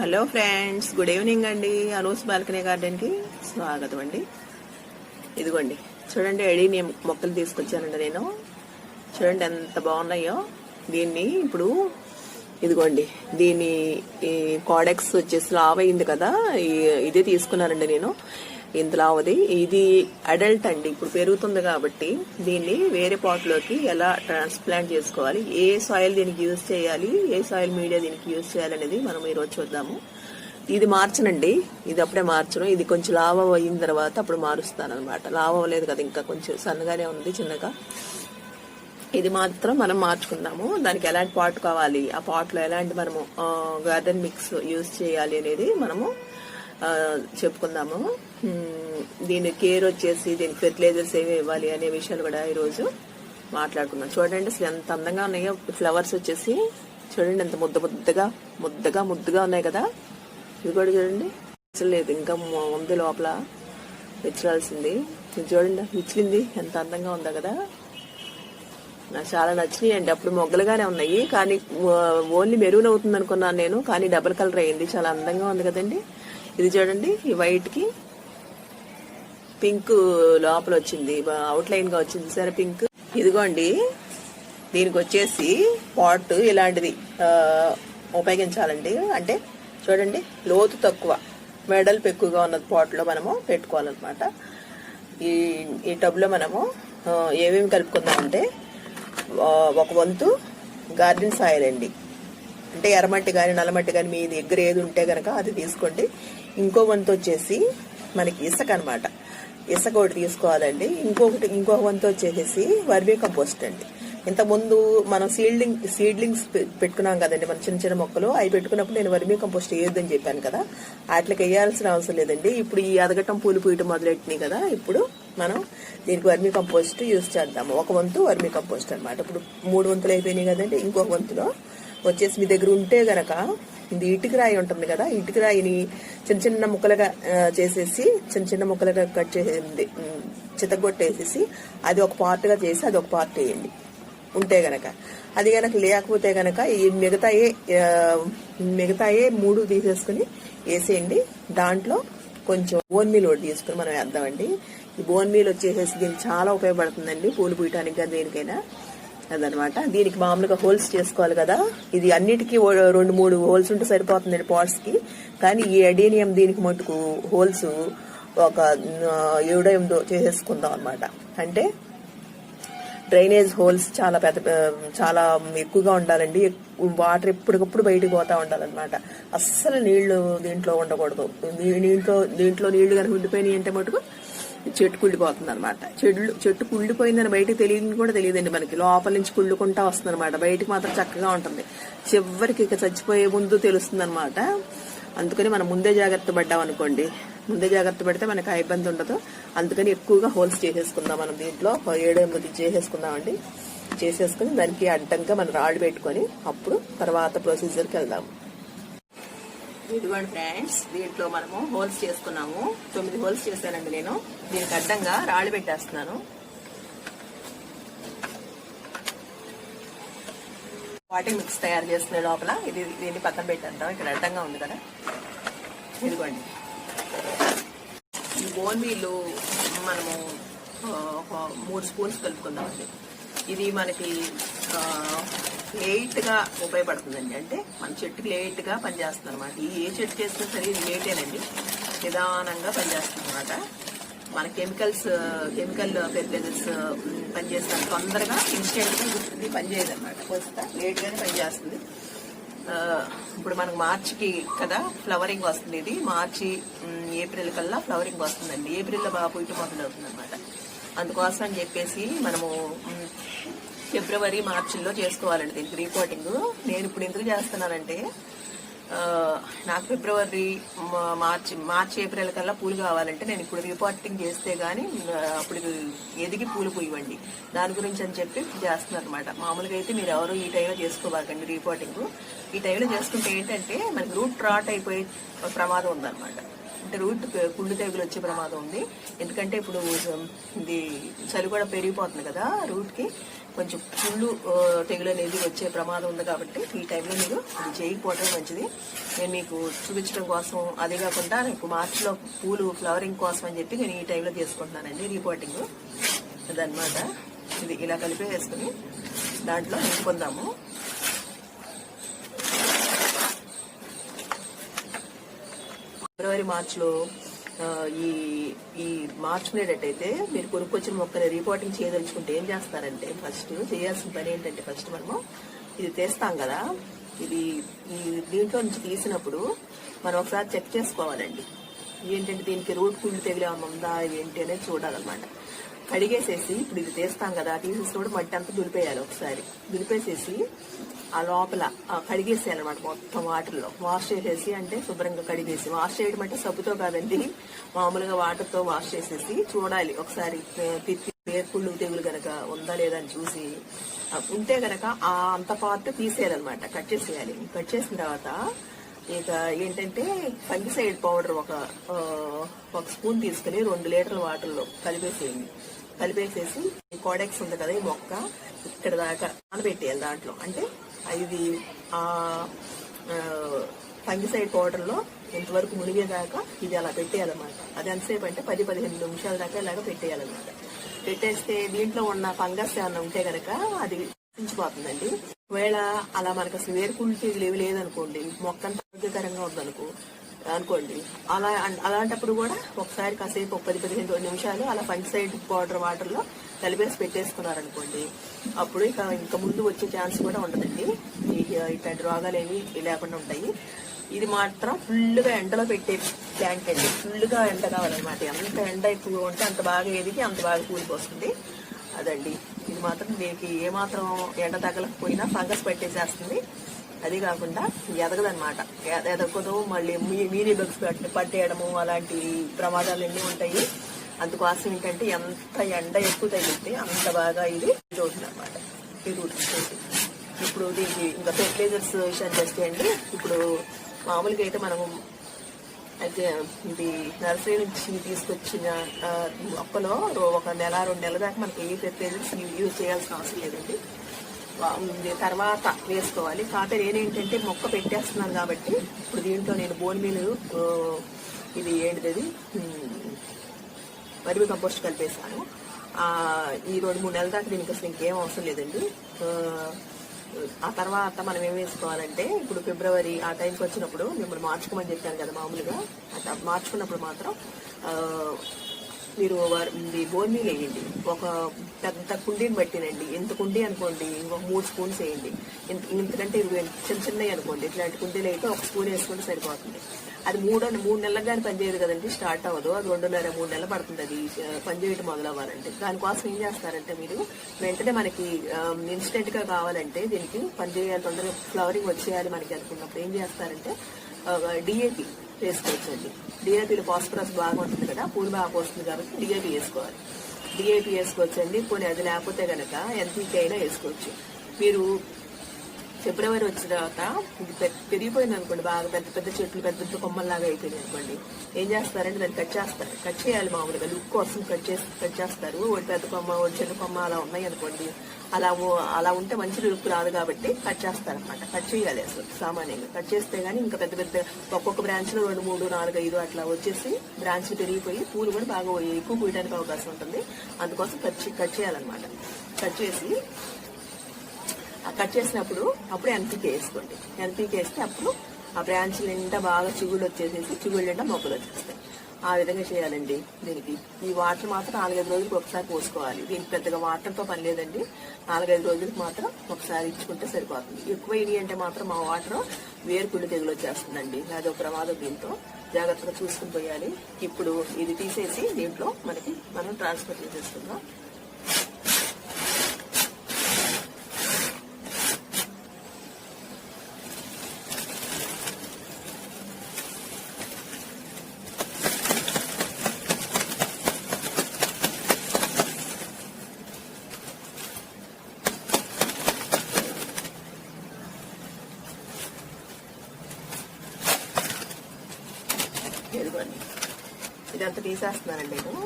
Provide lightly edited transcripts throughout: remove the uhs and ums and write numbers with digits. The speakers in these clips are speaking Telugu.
హలో ఫ్రెండ్స్, గుడ్ ఈవినింగ్ అండి. అనూస్ బాల్కనీ గార్డెన్ కి స్వాగతం అండి. ఇదిగోండి చూడండి, ఎడీనియం మొక్కలు తీసుకొచ్చానండి నేను. చూడండి ఎంత బాగున్నాయో. దీన్ని ఇప్పుడు ఇదిగోండి, దీని కాడెక్స్ వచ్చేసి లావ్ అయింది కదా, ఇదే తీసుకున్నానండి నేను. ఇంత లావది, ఇది అడల్ట్ అండి, ఇప్పుడు పెరుగుతుంది కాబట్టి దీన్ని వేరే పాట్ లోకి ఎలా ట్రాన్స్ప్లాంట్ చేసుకోవాలి, ఏ సాయిల్ దీనికి యూజ్ చేయాలి, ఏ సాయిల్ మీడియా దీనికి యూజ్ చేయాలి అనేది మనం ఈరోజు చూద్దాము. ఇది మార్చనండి, ఇది అప్పుడే మార్చను. ఇది కొంచెం లావ అయిన తర్వాత అప్పుడు మారుస్తాను అనమాట. లావ అవ్వలేదు కదా, ఇంకా కొంచెం సన్నగానే ఉంది చిన్నగా. ఇది మాత్రం మనం మార్చుకుందాము. దానికి ఎలాంటి పాట్ కావాలి, ఆ పాట్ లో ఎలాంటి మనము గార్డెన్ మిక్స్ యూజ్ చేయాలి అనేది మనము చెప్పుకుందాము. దీని కేర్ వచ్చేసి దీనికి ఫెర్టిలైజర్స్ ఏమి ఇవ్వాలి అనే విషయాలు కూడా ఈరోజు మాట్లాడుకుందాం. చూడండి అసలు ఎంత అందంగా ఉన్నాయో ఫ్లవర్స్ వచ్చేసి. చూడండి ఎంత ముద్దగా ఉన్నాయి కదా. ఇది కూడా చూడండి, లేదు ఇంకా ఉంది లోపల విచ్చరాల్సింది. ఇది చూడండి విచ్చిలింది, ఎంత అందంగా ఉందా కదా. నాకు చాలా నచ్చినాయి అండి. అప్పుడు మొగ్గలుగానే ఉన్నాయి, కానీ ఓన్లీ మెరూన్ అవుతుంది అనుకున్నాను నేను, కానీ డబుల్ కలర్ అయింది. చాలా అందంగా ఉంది కదండి. ఇది చూడండి, ఈ వైట్ కి పింక్ లోపల వచ్చింది, అవుట్ లైన్ గా వచ్చింది సరే పింక్. ఇదిగోండి, దీనికి వచ్చేసి పాట్ ఇలాంటిది ఉపయోగించాలండి. అంటే చూడండి, లోతు తక్కువ, వెడల్పు ఎక్కువగా ఉన్న పాట్ లో మనము పెట్టుకోవాలన్నమాట. ఈ టబ్ లో మనము ఏమేమి కలుపుకుందామంటే, ఒక వంతు గార్డెన్ సాయిల్ అండి, అంటే ఎర్రమట్టి కానీ నల్లమట్టి కానీ మీ దగ్గర ఏది ఉంటే గనక అది తీసుకోండి. ఇంకో వంతు వచ్చేసి మనకి ఇసుక అనమాట, ఇసుక ఒకటి తీసుకోవాలండి. ఇంకొక వంతు వచ్చేసి వర్మీ కంపోస్ట్ అండి. ఇంతకుముందు మనం సీడ్లింగ్స్ పెట్టుకున్నాం కదండి, మన చిన్న చిన్న మొక్కలు అవి పెట్టుకున్నప్పుడు నేను వర్మీ కంపోస్ట్ వేయొద్దని చెప్పాను కదా, వాటికి వేయాల్సిన అవసరం లేదండి. ఇప్పుడు ఈ అదగటం పూలు పూయటం మొదలెట్టినాయి కదా, ఇప్పుడు మనం దీనికి వర్మీ కంపోస్ట్ యూజ్ చేద్దాము. ఒక వంతు వర్మీ కంపోస్ట్ అనమాట. ఇప్పుడు 3 వంతులు అయిపోయినాయి కదండి. ఇంకొక వంతులో వచ్చేసి మీ దగ్గర ఉంటే గనక ఇది ఇటుక రాయి ఉంటుంది కదా, ఇటుక రాయిని చిన్న చిన్న ముక్కలుగా చేసేసి చిన్న ముక్కలుగా కట్ చేసి చితగొట్టేసేసి అది ఒక పార్ట్ గా చేసి అది ఒక పార్ట్ వేయండి ఉంటే గనక. అది గనక లేకపోతే గనక ఈ మిగతాయే 3 తీసేసుకుని వేసేయండి. దాంట్లో కొంచెం బోన్ మీల్ ఒకటి తీసుకుని మనం వేద్దామండి. ఈ బోన్ మీల్ వచ్చేసేసి దీనికి చాలా ఉపయోగపడుతుందండి, పూలు పూయటానికి కానీ దేనికైనా అదనమాట. దీనికి మామూలుగా హోల్స్ చేసుకోవాలి కదా, ఇది అన్నిటికీ 2-3 హోల్స్ ఉంటే సరిపోతుందండి పాట్స్ కి. కానీ ఈ అడేనియం దీనికి మటుకు హోల్స్ ఒక 7-8 చేసేసుకుందాం అనమాట. అంటే డ్రైనేజ్ హోల్స్ చాలా ఎక్కువగా ఉండాలండి. వాటర్ ఎప్పటికప్పుడు బయటకు పోతా ఉండాలన్నమాట. అస్సలు నీళ్లు దీంట్లో ఉండకూడదు. దీంట్లో నీళ్లు కనుక ఉండిపోయినాయి అంటే మటుకు చెట్టు కుళ్ళిపోతుంది అనమాట. చెట్టు కుళ్ళిపోయిందని బయటకు తెలియదండి మనకి, లోపల నుంచి కుళ్ళుకుంటా వస్తుంది అనమాట. బయటకు మాత్రం చక్కగా ఉంటుంది, చివరికి ఇక చచ్చిపోయే ముందు తెలుస్తుంది అనమాట. అందుకని మనం ముందే జాగ్రత్త పడ్డాం అనుకోండి, ముందే జాగ్రత్త పడితే మనకి ఆ ఇబ్బంది ఉండదు. అందుకని ఎక్కువగా హోల్స్ చేసేసుకుందాం మనం. దీంట్లో 7-8 చేసేసుకుందామండి. చేసేసుకుని దానికి అడ్డంగా మనం రాళ్ళు పెట్టుకొని అప్పుడు తర్వాత ప్రొసీజర్కి వెళ్దాము. ఇదిగోండి ఫ్రెండ్స్, దీంట్లో మనము హోల్స్ చేసుకున్నాము. 9 హోల్స్ చేశానండి నేను. దీనికి అడ్డంగా రాళ్ళు పెట్టేస్తున్నాను. వాటింగ్ మిక్స్ తయారు చేసుకునే లోపల దీన్ని పక్కన పెట్టేద్దాం. ఇక్కడ అడ్డంగా ఉంది కదా, ఇదిగోండి. ఈ బోన్ మీల్ మనము ఒక 3 స్పూన్స్ కలుపుకుందామండి. ఇది మనకి లేట్ గా ఉపయోగపడుతుందండి. అంటే మన చెట్టుకి లేట్ గా పనిచేస్తుంది అనమాట. ఏ చెట్టు చేసినా సరే ఇది లేటేనండి, నిదానంగా పనిచేస్తుంది అనమాట. మన కెమికల్ ఫెర్టిలైజర్స్ పనిచేస్తాను తొందరగా ఇన్స్టెంట్ గా ఇది పనిచేయదు అనమాట. కొంత లేట్ గానే పనిచేస్తుంది. ఇప్పుడు మనకు మార్చికి కదా ఫ్లవరింగ్ వస్తుంది. ఇది మార్చి ఏప్రిల్ కల్లా ఫ్లవరింగ్ వస్తుందండి. ఏప్రిల్లో బాగా పూయటం మొదలవుతుంది అనమాట. అందుకోసం అని చెప్పేసి మనము ఫిబ్రవరి మార్చిల్లో చేసుకోవాలండి దీనికి రిపోర్టింగ్. నేను ఇప్పుడు ఎందుకు చేస్తున్నానంటే, నాకు ఫిబ్రవరి మార్చి ఏప్రిల్ కల్లా పూలు కావాలంటే నేను ఇప్పుడు రిపోర్టింగ్ చేస్తే గానీ అప్పుడు ఎదిగి పూలు పూయవండి. దాని గురించి అని చెప్పి చేస్తున్నారు అనమాట. మామూలుగా అయితే మీరు ఎవరు ఈ టైంలో చేసుకోవాలండి రిపోర్టింగ్. ఈ టైంలో చేసుకుంటే ఏంటంటే మనకి రూట్ రాట్ అయిపోయే ప్రమాదం ఉందన్నమాట. అంటే రూట్ కుళ్ళు తెగులు వచ్చే ప్రమాదం ఉంది. ఎందుకంటే ఇప్పుడు ఇది చలి కూడా పెరిగిపోతుంది కదా, రూట్కి కొంచెం కుళ్ళు తెగులు అనేది వచ్చే ప్రమాదం ఉంది. కాబట్టి ఈ టైంలో మీరు ఇది చేయకపోవడం మంచిది. నేను మీకు చూపించడం కోసం, అదే కాకుండా నాకు మార్చిలో పూలు ఫ్లవరింగ్ కోసం అని చెప్పి నేను ఈ టైంలో చేసుకుంటున్నానండి రిపోర్టింగ్. అదనమాట. ఇది ఇలా కలిపి వేసుకుని దాంట్లో నింపుకుందాము. ఫిబ్రవరి మార్చిలో ఈ మార్చ్ ఉండేటట్టయితే మీరు కొనుక్కొచ్చిన మొక్కని రిపోర్టింగ్ చేయదలుచుకుంటే ఏం చేస్తారంటే, ఫస్ట్ చేయాల్సిన పని ఏంటంటే, ఫస్ట్ మనము ఇది తీస్తాం కదా, ఇది ఈ దీంట్లో నుంచి తీసినప్పుడు మనం ఒకసారి చెక్ చేసుకోవాలండి. ఏంటంటే దీనికి రూట్ కుళ్ళు తెగిలే ఉందా ఏంటి అనేది చూడాలన్నమాట. కడిగేసేసి ఇప్పుడు ఇది తీస్తాం కదా, తీసేసినప్పుడు మట్టి అంతా దులిపేయాలి. ఒకసారి దులిపేసేసి ఆ లోపల కడిగేసేయాలన్నమాట. మొత్తం వాటర్లో వాష్ చేసేసి, అంటే శుభ్రంగా కడిగేసి, వాష్ చేయడం అంటే సబ్బుతో కాదండి, మామూలుగా వాటర్తో వాష్ చేసేసి చూడాలి ఒకసారి. తిప్పి వేర్పుళ్ళు తెగులు గనక ఉందా లేదా అని చూసి, ఉంటే గనక ఆ అంత పార్ట్ తీసేయాలన్నమాట, కట్ చేసేయాలి. కట్ చేసిన తర్వాత ఇక ఏంటంటే ఫంగిసైడ్ పౌడర్ ఒక స్పూన్ తీసుకుని 2 లీటర్ల వాటర్లో కలిపేసేయండి. కలిపేసేసి ఈ కోడెక్స్ ఉంది కదా, ఈ మొక్క ఇక్కడ దాకా నానబెట్టేయాలి దాంట్లో. అంటే ఇది ఫంగిసైడ్ పౌడర్ లో ఇంతవరకు మునిగేదాకా ఇది అలా పెట్టేయాలన్నమాట. అది ఎంతసేపు అంటే 10-15 నిమిషాల దాకా ఇలాగా పెట్టేయాలన్నమాట. పెట్టేస్తే దీంట్లో ఉన్న ఫంగస్ ఏమన్నా ఉంటే గనక అది నశించిపోతుందండి. ఒకవేళ అలా మనకు అసలు వేరుకుళ్ళు తెగులు ఏవి లేదనుకోండి, మొక్క అంత ఆరోగ్యకరంగా ఉందనుకోండి, అలాంటప్పుడు కూడా ఒకసారి కాసేపు 10-15 నిమిషాలు అలా ఫంగిసైడ్ పౌడర్ వాటర్ లో కలిపేసి పెట్టేసుకున్నారనుకోండి, అప్పుడు ఇంకా ముందు వచ్చే ఛాన్స్ కూడా ఉండదండి. ఇట్లాంటి రోగాలు ఏమి లేకుండా ఉంటాయి. ఇది మాత్రం ఫుల్గా ఎండలో పెట్టే ప్లాంట్ అండి. ఫుల్గా ఎండ కావాలన్నమాట. ఎంత ఎండ ఎక్కువగా ఉంటే అంత బాగా ఎదిగి అంత బాగా కూలిపోతుంది. అదండి, ఇది మాత్రం దీనికి ఏమాత్రం ఎండ తగలకపోయినా ఫంగస్ పెట్టేసేస్తుంది. అది కాకుండా ఎదగదనమాట. ఎదగదు, మళ్ళీ మీనీ బగ్స్ పట్టేయడము అలాంటి ప్రమాదాలన్నీ ఉంటాయి. అందుకోసం ఏంటంటే ఎంత ఎండ ఎక్కువ తగిలితే అంత బాగా ఇది అవుతుంది అనమాట. ఇప్పుడు దీనికి ఇంకా ఫెర్టిలైజర్స్ విషయాన్ని చేస్తే అండి, ఇప్పుడు మామూలుగా అయితే మనము అయితే ఇది నర్సరీ నుంచి తీసుకొచ్చిన మొక్కలో 1 నెల 2 నెలల దాకా మనకి ఏ ఫెర్టిలైజర్స్ యూజ్ చేయాల్సిన అవసరం లేదండి. తర్వాత వేసుకోవాలి. కాకపోతే నేనేంటంటే మొక్క పెట్టేస్తున్నాను కాబట్టి ఇప్పుడు దీంట్లో నేను బోన్ మీల్ ఇది ఏంటిది వర్మి కంపోస్ట్ కలిపేశాను. ఈ 2-3 నెలల దాకా దీనికి అసలు ఇంకేం అవసరం లేదండి. ఆ తర్వాత మనం ఏం వేసుకోవాలంటే, ఇప్పుడు ఫిబ్రవరి ఆ టైంకి వచ్చినప్పుడు మిమ్మల్ని మార్చుకోమని చెప్పాను కదా, మామూలుగా మార్చుకున్నప్పుడు మాత్రం మీరు బోన్ మీల్ వేయండి. ఒక పెద్ద కుండీని బట్టినండి. ఇంత కుండీ అనుకోండి, ఒక 3 స్పూన్స్ వేయండి. ఇంతకంటే చిన్నవి అనుకోండి, ఇట్లాంటి కుండీలు అయితే 1 స్పూన్ వేసుకుంటే సరిపోతుంది. అది 3 నెలలకు కానీ పనిచేయదు కదండి, స్టార్ట్ అవ్వదు. అది 2.5-3 నెలలు పడుతుంది అది పనిచేయటం మొదలవ్వాలంటే. దానికోసం ఏం చేస్తారంటే, మీరు వెంటనే మనకి ఇన్స్టెంట్ గా కావాలంటే, దీనికి పనిచేయాలి, తొందరగా ఫ్లవరింగ్ వచ్చేయాలి మనకి అనుకున్నప్పుడు ఏం చేస్తారంటే డిఏపి వేసుకోవచ్చండి. డిఏపీలో ఫాస్ఫరస్ బాగా ఉంటుంది కదా, పూలు బాగా పోస్తుంది కాబట్టి డిఏపి వేసుకోవాలి. డిఏపి వేసుకోవచ్చండి. పోనీ అది లేకపోతే కనుక ఎన్పీకే అయినా వేసుకోవచ్చు. మీరు ఫిబ్రవరి వచ్చిన తర్వాత ఇది పెరిగిపోయింది అనుకోండి, బాగా పెద్ద పెద్ద చెట్లు పెద్ద పెద్ద కొమ్మల్లాగా అయిపోయింది అనుకోండి, ఏం చేస్తారంటే దాన్ని కట్ చేస్తారు. కట్ చేయాలి మామూలుగా, లుక్ కోసం కట్ చేస్తారు. ఒకటి పెద్ద కొమ్మ, ఒకటి చిన్న కొమ్మ అలా ఉన్నాయి అనుకోండి, అలా ఉంటే మంచి లుక్ రాదు కాబట్టి కట్ చేస్తారనమాట. కట్ చేయాలి అసలు సామాన్యంగా. కట్ చేస్తే గానీ ఇంకా పెద్ద పెద్ద ఒక్కొక్క బ్రాంచ్ లో 2, 3, 4, 5 అట్లా వచ్చేసి బ్రాంచ్లు పెరిగిపోయి పూలు కూడా బాగా ఎక్కువ పూయడానికి అవకాశం ఉంటుంది. అందుకోసం కట్ చేయాలన్నమాట. కట్ చేసి కట్ చేసినప్పుడు అప్పుడు ఎన్పీకే వేసుకోండి. ఎన్పీకే వేస్తే అప్పుడు ఆ బ్రాంచ్ నిండా బాగా చిగుళ్ళు వచ్చేసేసి చిగుళ్ళు నిండా మొక్కలు వచ్చేస్తాయి. ఆ విధంగా చేయాలండి. దీనికి ఈ వాటర్ మాత్రం 4-5 రోజులకు ఒకసారి పోసుకోవాలి. దీనికి పెద్దగా వాటర్తో పని లేదండి. 4-5 రోజులకు మాత్రం ఒకసారి ఇచ్చుకుంటే సరిపోతుంది. ఎక్కువ ఇది అంటే మాత్రం మా వాటర్ వేరుకుళ్ళు తెగులు వచ్చేస్తుందండి. అదొక ప్రమాదం. దీంతో జాగ్రత్తగా చూసుకుని పోయాలి. ఇప్పుడు ఇది తీసేసి దీంట్లో మనం ట్రాన్స్ఫర్ చేసేసుకుందాం. ఇదిగోండి, తీసేస్తున్నానండి నేను.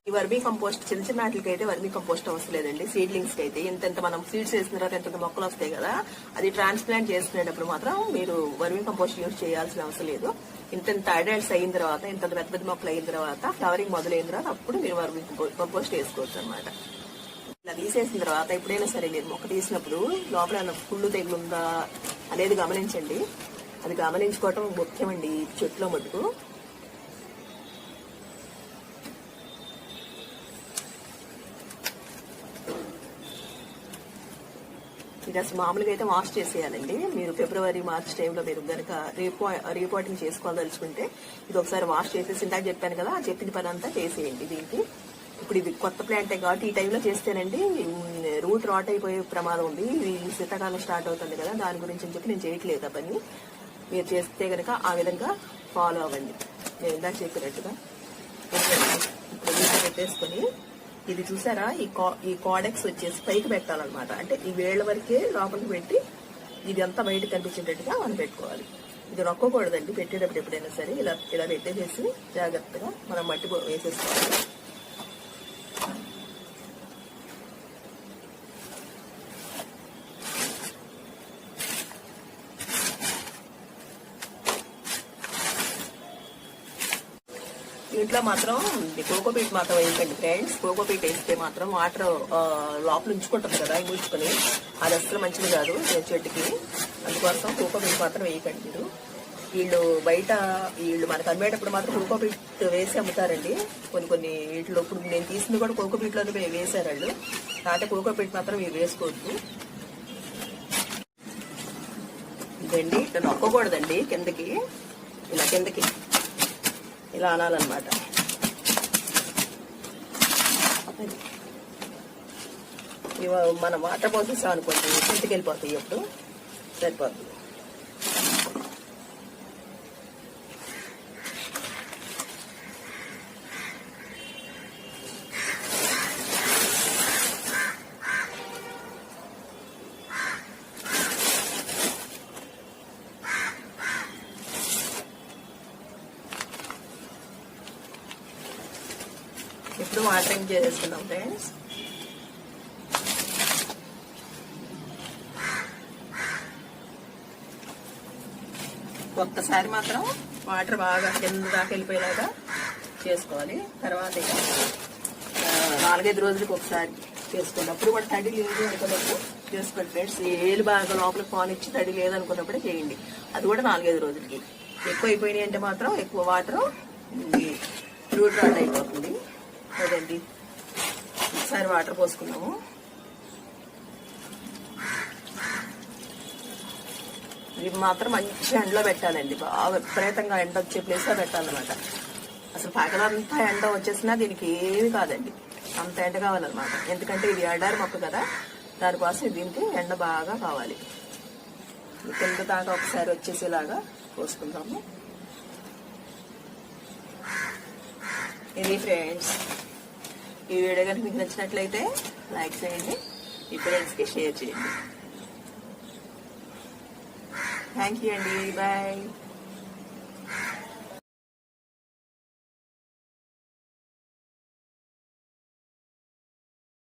ఈ వర్మీ కంపోస్ట్ చిన్న చిన్న వాటికి అయితే వర్మీ కంపోస్ట్ అవసరం లేదండి. సీడ్లింగ్స్ కి అయితే ఇంత మనం సీడ్స్ వేసిన తర్వాత ఎంత మొక్కలు వస్తాయి కదా, అది ట్రాన్స్ప్లాంట్ చేసుకునేటప్పుడు మాత్రం మీరు వర్మీ కంపోస్ట్ యూజ్ చేయాల్సిన అవసరం లేదు. ఇంత అడల్ట్స్ అయిన తర్వాత, ఇంత పెద్ద పెద్ద మొక్కలు అయిన తర్వాత, ఫ్లవరింగ్ మొదలైన తర్వాత అప్పుడు మీరు వర్మీ కంపోస్ట్ వేసుకోవచ్చు అనమాట. ఇలా తీసేసిన తర్వాత ఎప్పుడైనా సరే మీరు మొక్క తీసినప్పుడు లోపల ఏమైనా పుళ్ళు తెగులుందా అనేది గమనించండి. అది గమనించుకోవటం ముఖ్యమండి ఈ చెట్లో మటుకు. ఇది అసలు మామూలుగా అయితే వాష్ చేసేయాలండి. మీరు ఫిబ్రవరి మార్చ్ టైంలో మీరు కనుక రీపోర్టింగ్ చేసుకోవాలనుకుంటే ఇది ఒకసారి వాష్ చేసేసి, ఇందాక చెప్పాను కదా, చెప్పిన పని అంతా చేసేయండి దీనికి. ఇప్పుడు ఇది కొత్త ప్లాంటే కాబట్టి ఈ టైంలో చేస్తేనండి రూట్ రాట్ అయిపోయే ప్రమాదం ఉంది. ఇది శీతాకాలం స్టార్ట్ అవుతుంది కదా, దాని గురించి అని చెప్పి నేను చేయట్లేదు ఆ పని. మీరు చేస్తే కనుక ఆ విధంగా ఫాలో అవ్వండి నేను ఇందాక చెప్పినట్టుగా. ఇప్పుడు పెట్టేసుకొని ఇది చూసారా, ఈ కాడెక్స్ వచ్చేసి పైకి పెట్టాలన్నమాట. అంటే ఈ వేళ్ల వరకే లోపలికి పెట్టి ఇది అంతా బయట కనిపించేటట్టుగా మనం పెట్టుకోవాలి. ఇది నొక్కకూడదండి పెట్టేటప్పుడు. ఎప్పుడైనా సరే ఇలా ఇలా పెట్టేసేసి జాగ్రత్తగా మనం మట్టి వేసేసుకోవాలి. ఇంట్లో మాత్రం కోకోపీట్ మాత్రం వేయకండి ఫ్రెండ్స్. కోకోపీట్ వేస్తే మాత్రం వాటర్ లోపల ఉంచుకుంటుంది కదా, ఉంచుకొని అది అసలు మంచిది కాదు చెట్టుకి. అందుకోసం కోకోపీట్ మాత్రం వేయకండి మీరు. వీళ్ళు మనకు అమ్మేటప్పుడు మాత్రం కోకోపీట్ వేసి అమ్ముతారండి కొన్ని వీటిలో. ఇప్పుడు నేను తీసింది కూడా కోకోపీట్లోనే వేసారు వాళ్ళు. కాబట్టి కోకోపీట్ మాత్రం మీరు వేసుకోవద్దు. ఇదండి ఇట్లా నొక్కకూడదండి కిందకి, ఇలా కిందకి ఇలా అనాలన్నమాట. మనం వాటర్ పోసేసాం అనుకోండి ఇంటికి వెళ్ళిపోతాయి. ఎప్పుడు సరిపోతుంది. ఇప్పుడు వాటరింగ్ చేసేస్తున్నాం ఫ్రెండ్స్. ఒక్కసారి మాత్రం వాటర్ బాగా కింద దాకా వెళ్ళిపోయేలాగా చేసుకోవాలి. తర్వాత 4-5 రోజులకు ఒకసారి చేసుకోండి. అప్పుడు కూడా తడి లేదు అనుకున్నప్పుడు చేసుకోండి ఫ్రెండ్స్. ఏలు బాగా లోపలికి పానిచ్చి తడి లేదనుకున్నప్పుడే చేయండి. అది కూడా 4-5 రోజులకి. ఎక్కువ అయిపోయినాయి అంటే మాత్రం ఎక్కువ వాటర్ రూట్ రాట్ అయిపోతుంది కదండి. ఒకసారి వాటర్ పోసుకున్నాము. ఇవి మాత్రం మంచి ఎండలో పెట్టాలండి. బాగా విపరీతంగా ఎండ వచ్చే ప్లేస్ లో పెట్టాలన్నమాట. అసలు పగలంతా ఎండ వచ్చేసినా దీనికి ఏమి కాదండి, అంత ఎండ కావాలన్నమాట. ఎందుకంటే ఇది ఎడారి మొక్క కదా, దానికోసం దీనికి ఎండ బాగా కావాలి. కింద దాకా ఒకసారి వచ్చేసేలాగా పోసుకుందాము. ఇది ఫ్రెండ్స్, ఈ వీడియో కనుక మీకు నచ్చినట్లయితే లైక్ చేయండి, మీ ఫ్రెండ్స్కి షేర్ చేయండి. థ్యాంక్ యూ అండి. బాయ్.